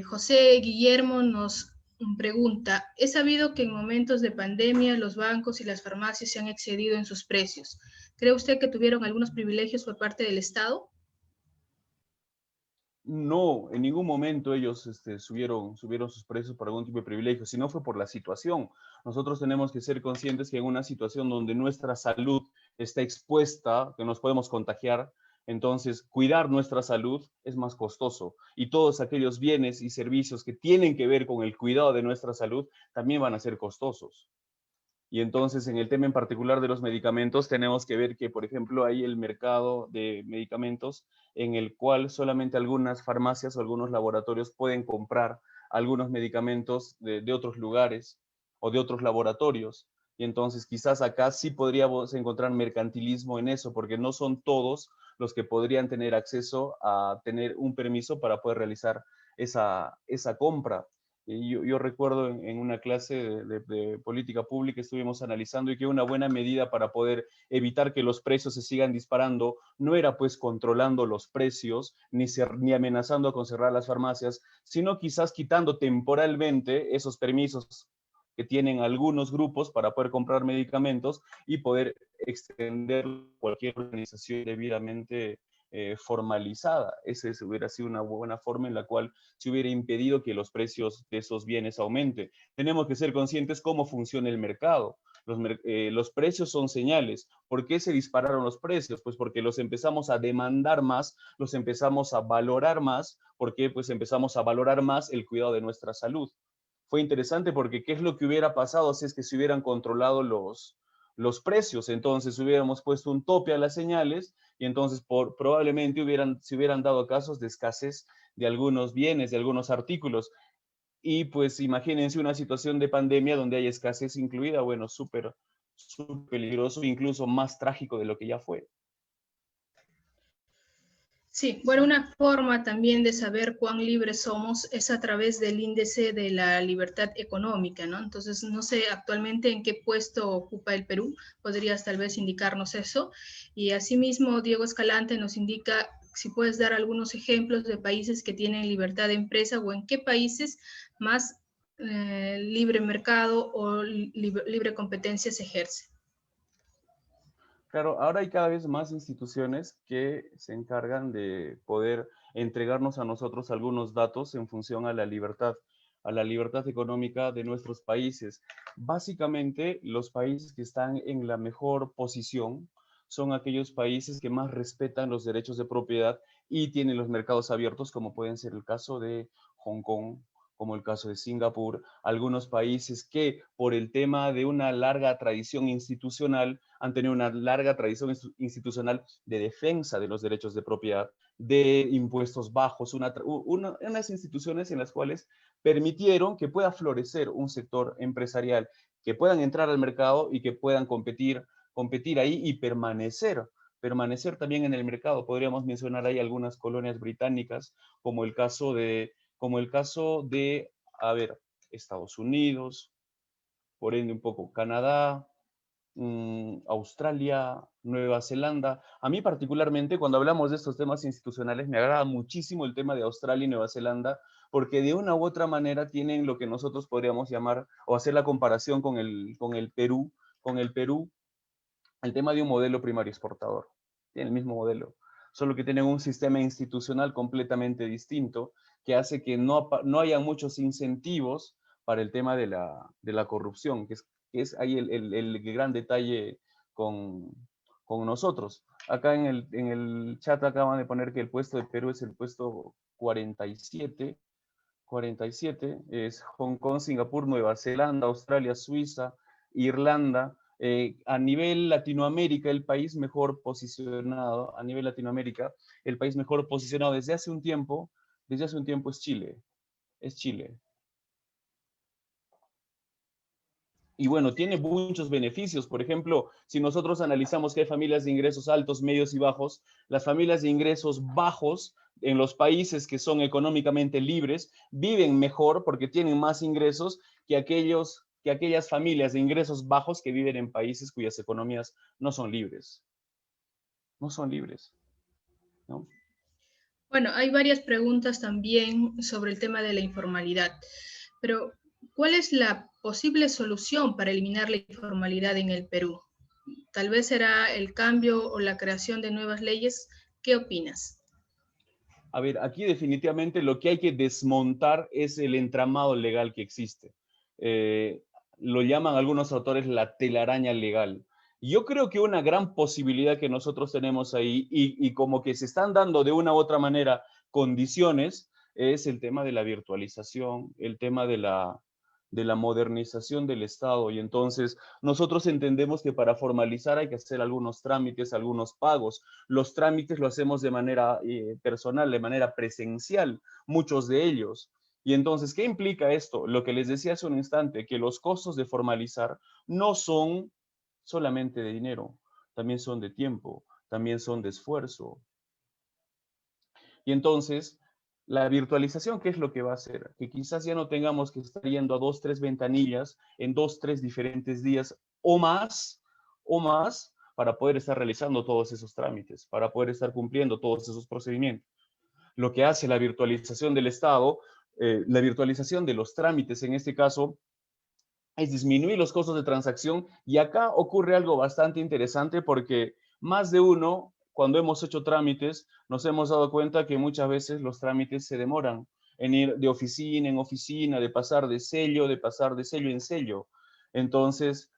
José Guillermo nos pregunta, ¿es sabido que en momentos de pandemia los bancos y las farmacias se han excedido en sus precios? ¿Cree usted que tuvieron algunos privilegios por parte del Estado? No, en ningún momento ellos subieron sus precios por algún tipo de privilegio, sino fue por la situación. Nosotros tenemos que ser conscientes que en una situación donde nuestra salud está expuesta, que nos podemos contagiar, entonces cuidar nuestra salud es más costoso. Y todos aquellos bienes y servicios que tienen que ver con el cuidado de nuestra salud también van a ser costosos. Y entonces, en el tema en particular de los medicamentos, tenemos que ver que, por ejemplo, hay el mercado de medicamentos en el cual solamente algunas farmacias o algunos laboratorios pueden comprar algunos medicamentos de otros lugares o de otros laboratorios. Y entonces quizás acá sí podríamos encontrar mercantilismo en eso, porque no son todos los que podrían tener acceso a tener un permiso para poder realizar esa compra. Yo recuerdo en una clase de política pública estuvimos analizando y que una buena medida para poder evitar que los precios se sigan disparando no era pues controlando los precios ni amenazando con cerrar las farmacias, sino quizás quitando temporalmente esos permisos que tienen algunos grupos para poder comprar medicamentos y poder extender cualquier organización debidamente formalizada. Esa hubiera sido una buena forma en la cual se hubiera impedido que los precios de esos bienes aumenten. Tenemos que ser conscientes cómo funciona el mercado. Los precios son señales. ¿Por qué se dispararon los precios? Pues porque los empezamos a demandar más, los empezamos a valorar más, porque pues empezamos a valorar más el cuidado de nuestra salud. Fue interesante porque ¿qué es lo que hubiera pasado si es que se hubieran controlado los precios? Entonces hubiéramos puesto un tope a las señales y entonces probablemente se hubieran dado casos de escasez de algunos bienes, de algunos artículos. Y pues imagínense una situación de pandemia donde hay escasez incluida, bueno, súper peligroso, incluso más trágico de lo que ya fue. Sí, bueno, una forma también de saber cuán libres somos es a través del índice de la libertad económica, ¿no? Entonces, no sé actualmente en qué puesto ocupa el Perú, podrías tal vez indicarnos eso. Y asimismo, Diego Escalante nos indica si puedes dar algunos ejemplos de países que tienen libertad de empresa o en qué países más libre mercado o libre competencia se ejerce. Claro, ahora hay cada vez más instituciones que se encargan de poder entregarnos a nosotros algunos datos en función a la libertad económica de nuestros países. Básicamente, los países que están en la mejor posición son aquellos países que más respetan los derechos de propiedad y tienen los mercados abiertos, como pueden ser el caso de Hong Kong, como el caso de Singapur, algunos países que por el tema de una larga tradición institucional han tenido una larga tradición institucional de defensa de los derechos de propiedad, de impuestos bajos, unas instituciones en las cuales permitieron que pueda florecer un sector empresarial, que puedan entrar al mercado y que puedan competir ahí y permanecer también en el mercado. Podríamos mencionar ahí algunas colonias británicas, como el caso de, a ver, Estados Unidos, por ende un poco Canadá, Australia, Nueva Zelanda. A mí particularmente, cuando hablamos de estos temas institucionales, me agrada muchísimo el tema de Australia y Nueva Zelanda, porque de una u otra manera tienen lo que nosotros podríamos llamar, o hacer la comparación con el Perú, el tema de un modelo primario exportador. Tienen el mismo modelo, solo que tienen un sistema institucional completamente distinto, que hace que no haya muchos incentivos para el tema de la corrupción, que es ahí el gran detalle con, con nosotros. Acá en el chat acaban de poner que el puesto de Perú es el puesto 47. 47 es Hong Kong, Singapur, Nueva Zelanda, Australia, Suiza, Irlanda. A nivel Latinoamérica, el país mejor posicionado, a nivel Latinoamérica, el país mejor posicionado desde hace un tiempo es Chile. Es Chile. Y bueno, tiene muchos beneficios. Por ejemplo, si nosotros analizamos que hay familias de ingresos altos, medios y bajos, las familias de ingresos bajos en los países que son económicamente libres viven mejor porque tienen más ingresos que aquellas familias de ingresos bajos que viven en países cuyas economías no son libres. No son libres, ¿no? Bueno, hay varias preguntas también sobre el tema de la informalidad, pero ¿cuál es la posible solución para eliminar la informalidad en el Perú? Tal vez será el cambio o la creación de nuevas leyes. ¿Qué opinas? A ver, aquí definitivamente lo que hay que desmontar es el entramado legal que existe. Eh, lo llaman algunos autores la telaraña legal. Yo creo que una gran posibilidad que nosotros tenemos ahí y como que se están dando de una u otra manera condiciones es el tema de la virtualización, el tema de la modernización del Estado. Y entonces nosotros entendemos que para formalizar hay que hacer algunos trámites, algunos pagos. Los trámites lo hacemos de manera personal, de manera presencial, muchos de ellos. Y entonces, ¿qué implica esto? Lo que les decía hace un instante, que los costos de formalizar no son solamente de dinero, también son de tiempo, también son de esfuerzo. Y entonces, la virtualización, ¿qué es lo que va a hacer? Que quizás ya no tengamos que estar yendo a 2, 3 ventanillas en 2, 3 diferentes días o más, para poder estar realizando todos esos trámites, para poder estar cumpliendo todos esos procedimientos. Lo que hace la virtualización del Estado, la virtualización de los trámites en este caso, es disminuir los costos de transacción. Y acá ocurre algo bastante interesante porque más de uno, cuando hemos hecho trámites, nos hemos dado cuenta que muchas veces los trámites se demoran en ir de oficina en oficina, de pasar de sello en sello. Entonces,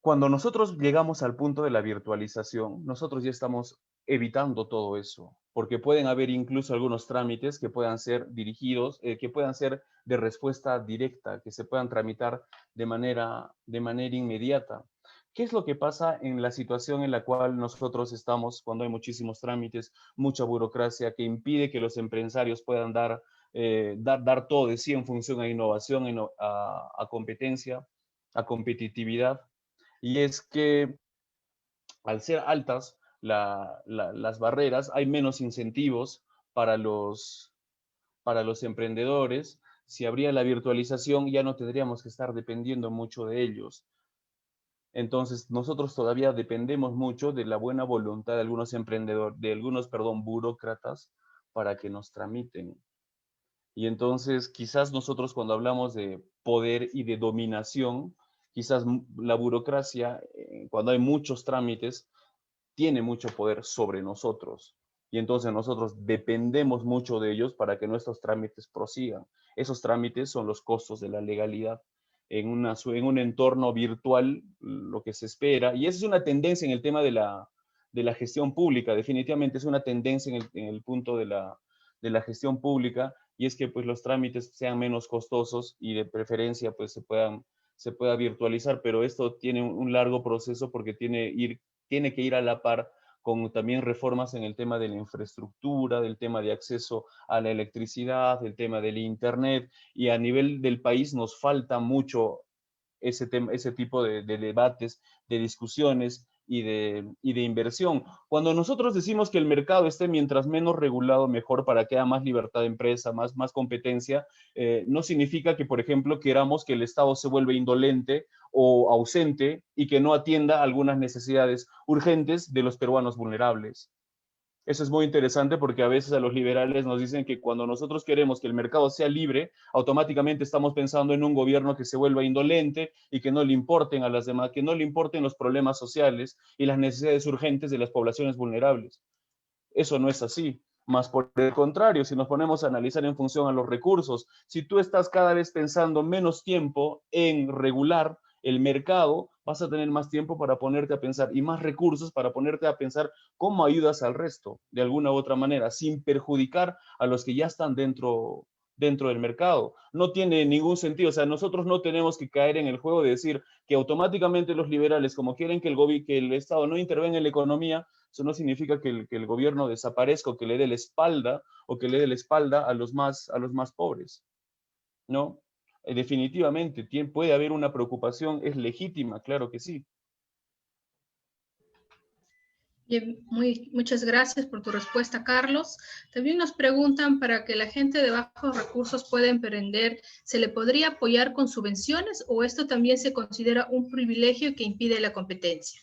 cuando nosotros llegamos al punto de la virtualización, nosotros ya estamos evitando todo eso, porque pueden haber incluso algunos trámites que puedan ser dirigidos, que puedan ser de respuesta directa, que se puedan tramitar de manera inmediata. ¿Qué es lo que pasa en la situación en la cual nosotros estamos cuando hay muchísimos trámites, mucha burocracia que impide que los empresarios puedan dar todo de sí en función a innovación, a competencia, a competitividad? Y es que al ser altas las barreras, hay menos incentivos para para los emprendedores. Si habría la virtualización, ya no tendríamos que estar dependiendo mucho de ellos. Entonces, nosotros todavía dependemos mucho de la buena voluntad de algunos burócratas para que nos tramiten. Y entonces, quizás nosotros cuando hablamos de poder y de dominación, quizás la burocracia, cuando hay muchos trámites, tiene mucho poder sobre nosotros. Y entonces nosotros dependemos mucho de ellos para que nuestros trámites prosigan. Esos trámites son los costos de la legalidad. En un entorno virtual, lo que se espera, y esa es una tendencia en el tema de la gestión pública, definitivamente es una tendencia en el punto de la gestión pública, y es que pues los trámites sean menos costosos y de preferencia pues se pueda virtualizar, pero esto tiene un largo proceso porque tiene que ir a la par con también reformas en el tema de la infraestructura, del tema de acceso a la electricidad, del tema del internet, y a nivel del país nos falta mucho ese tipo de debates, de discusiones y de inversión. Cuando nosotros decimos que el mercado esté mientras menos regulado, mejor para que haya más libertad de empresa, más competencia, no significa que, por ejemplo, queramos que el Estado se vuelva indolente o ausente y que no atienda algunas necesidades urgentes de los peruanos vulnerables. Eso es muy interesante porque a veces a los liberales nos dicen que cuando nosotros queremos que el mercado sea libre, automáticamente estamos pensando en un gobierno que se vuelva indolente y que no le importen a las demás, que no le importen los problemas sociales y las necesidades urgentes de las poblaciones vulnerables. Eso no es así. Más por el contrario, si nos ponemos a analizar en función a los recursos, si tú estás cada vez pensando menos tiempo en regular el mercado, vas a tener más tiempo para ponerte a pensar y más recursos para ponerte a pensar cómo ayudas al resto de alguna u otra manera, sin perjudicar a los que ya están dentro del mercado. No tiene ningún sentido. O sea, nosotros no tenemos que caer en el juego de decir que automáticamente los liberales, como quieren que el Estado no intervenga en la economía, eso no significa que el gobierno desaparezca o que le dé la espalda o que le dé la espalda a los más pobres, ¿no? Definitivamente puede haber una preocupación, es legítima, claro que sí. Bien, muchas gracias por tu respuesta, Carlos. También nos preguntan, para que la gente de bajos recursos pueda emprender, ¿se le podría apoyar con subvenciones o esto también se considera un privilegio que impide la competencia?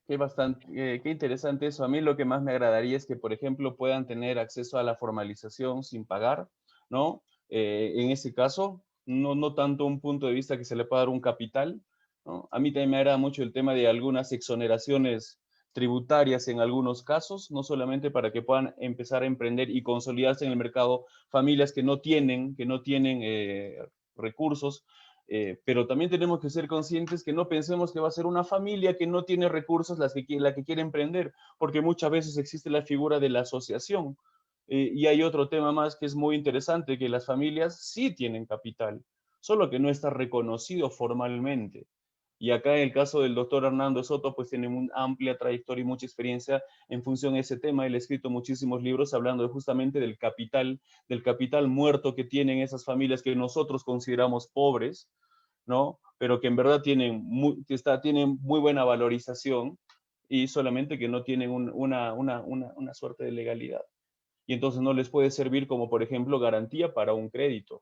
Qué interesante eso. A mí lo que más me agradaría es que, por ejemplo, puedan tener acceso a la formalización sin pagar, ¿no? En ese caso, no tanto un punto de vista que se le pueda dar un capital, ¿no? A mí también me agrada mucho el tema de algunas exoneraciones tributarias en algunos casos, no solamente para que puedan empezar a emprender y consolidarse en el mercado familias que no tienen recursos, pero también tenemos que ser conscientes que no pensemos que va a ser una familia que no tiene recursos la que quiere emprender, porque muchas veces existe la figura de la asociación. Y hay otro tema más que es muy interesante, que las familias sí tienen capital, solo que no está reconocido formalmente. Y acá en el caso del doctor Hernando Soto, pues tiene una amplia trayectoria y mucha experiencia en función de ese tema. Él ha escrito muchísimos libros hablando justamente del capital muerto que tienen esas familias que nosotros consideramos pobres, ¿no? Pero que en verdad tienen muy buena valorización y solamente que no tienen una suerte de legalidad. Y entonces no les puede servir como, por ejemplo, garantía para un crédito.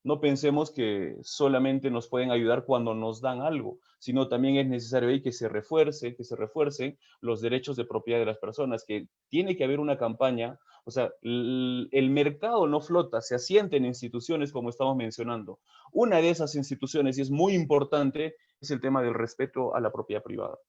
No pensemos que solamente nos pueden ayudar cuando nos dan algo, sino también es necesario ahí que se refuercen los derechos de propiedad de las personas, que tiene que haber una campaña. O sea, el mercado no flota, se asienta en instituciones como estamos mencionando. Una de esas instituciones, y es muy importante, es el tema del respeto a la propiedad privada.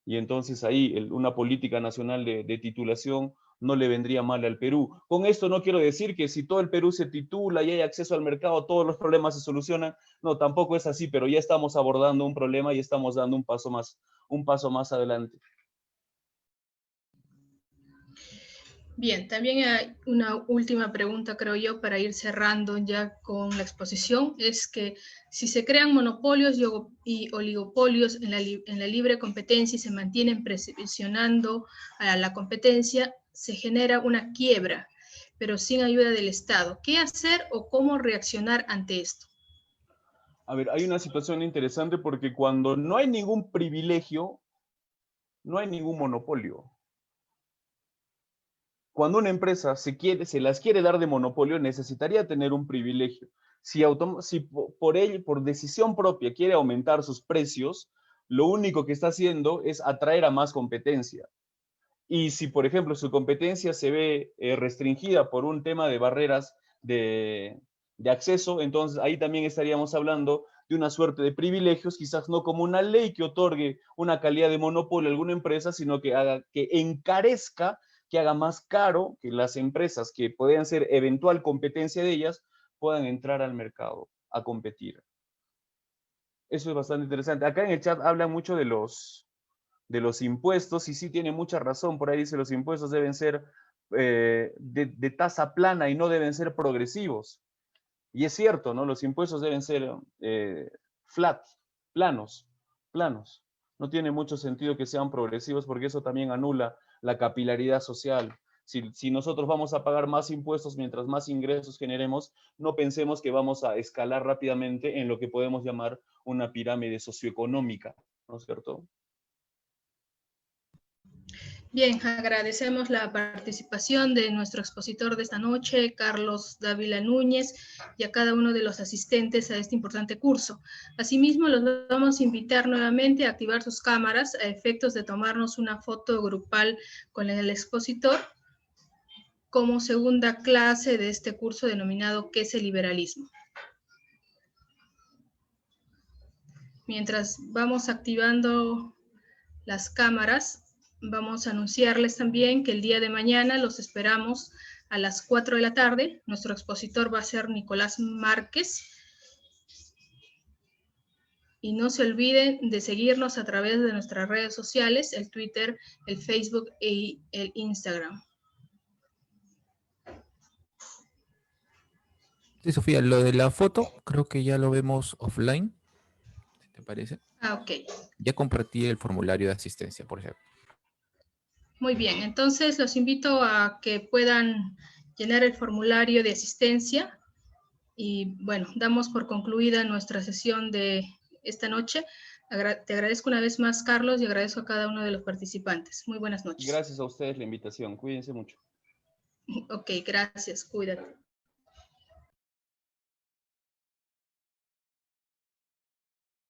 Y entonces ahí una política nacional de titulación no le vendría mal al Perú. Con esto no quiero decir que si todo el Perú se titula y hay acceso al mercado, todos los problemas se solucionan. No, tampoco es así, pero ya estamos abordando un problema y estamos dando un paso más adelante. Bien, también hay una última pregunta, creo yo, para ir cerrando ya con la exposición, es que si se crean monopolios y oligopolios en la libre competencia y se mantienen presionando a la competencia, se genera una quiebra, pero sin ayuda del Estado. ¿Qué hacer o cómo reaccionar ante esto? A ver, hay una situación interesante porque cuando no hay ningún privilegio, no hay ningún monopolio. Cuando una empresa se las quiere dar de monopolio, necesitaría tener un privilegio. Si por decisión propia quiere aumentar sus precios, lo único que está haciendo es atraer a más competencia. Y si, por ejemplo, su competencia se ve restringida por un tema de barreras de acceso, entonces ahí también estaríamos hablando de una suerte de privilegios, quizás no como una ley que otorgue una calidad de monopolio a alguna empresa, sino que encarezca, que haga más caro que las empresas que podrían ser eventual competencia de ellas puedan entrar al mercado a competir. Eso es bastante interesante. Acá en el chat hablan mucho de los impuestos, y sí tiene mucha razón, por ahí dice los impuestos deben ser de tasa plana y no deben ser progresivos. Y es cierto, ¿no? Los impuestos deben ser flat, planos. No tiene mucho sentido que sean progresivos porque eso también anula la capilaridad social. Si nosotros vamos a pagar más impuestos mientras más ingresos generemos, no pensemos que vamos a escalar rápidamente en lo que podemos llamar una pirámide socioeconómica, ¿no es cierto? Bien, agradecemos la participación de nuestro expositor de esta noche, Carlos Dávila Núñez, y a cada uno de los asistentes a este importante curso. Asimismo, los vamos a invitar nuevamente a activar sus cámaras a efectos de tomarnos una foto grupal con el expositor como segunda clase de este curso denominado ¿Qué es el liberalismo? Mientras vamos activando las cámaras, vamos a anunciarles también que el día de mañana los esperamos a las 4 de la tarde. Nuestro expositor va a ser Nicolás Márquez. Y no se olviden de seguirnos a través de nuestras redes sociales, el Twitter, el Facebook y el Instagram. Sí, Sofía, lo de la foto creo que ya lo vemos offline, si te parece. Ok. Ya compartí el formulario de asistencia, por ejemplo. Muy bien, entonces los invito a que puedan llenar el formulario de asistencia y bueno, damos por concluida nuestra sesión de esta noche. Te agradezco una vez más, Carlos, y agradezco a cada uno de los participantes. Muy buenas noches. Gracias a ustedes la invitación. Cuídense mucho. Ok, gracias. Cuídate.